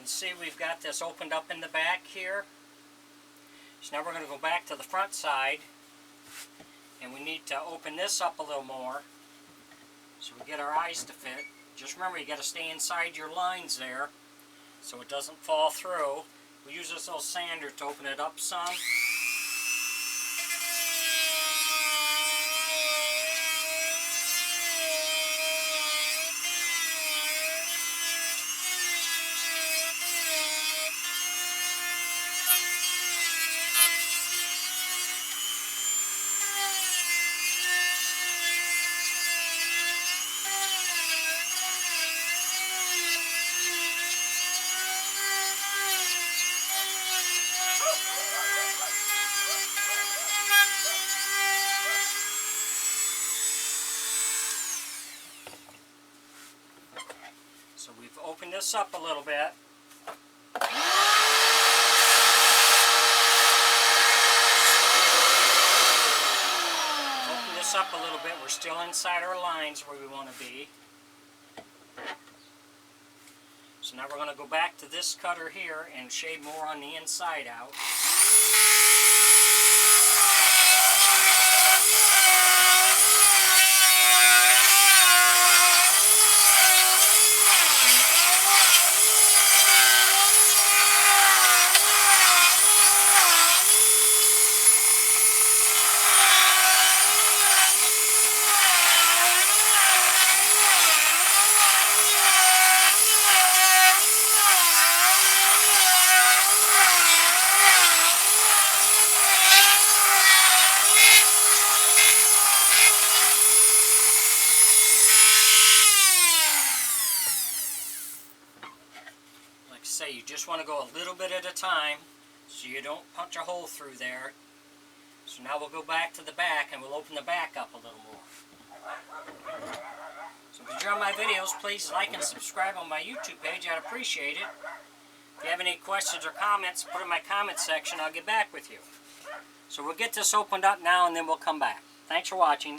can see we've got this opened up in the back here. So now we're going to go back to the front side, and we need to open this up a little more so we get our eyes to fit. Just remember, you got to stay inside your lines there so it doesn't fall through. We use this little sander to open it up some. So we've opened this up a little bit. Open this up a little bit. We're still inside our lines where we want to be. So now we're going to go back to this cutter here and shave more on the inside out. Say you just want to go a little bit at a time so you don't punch a hole through there. So now we'll go back to the back and we'll open the back up a little more. So if you enjoy my videos, please like and subscribe on my YouTube page. I'd appreciate it. If you have any questions or comments, put it in my comment section. I'll get back with you. So we'll get this opened up now and then we'll come back. Thanks for watching.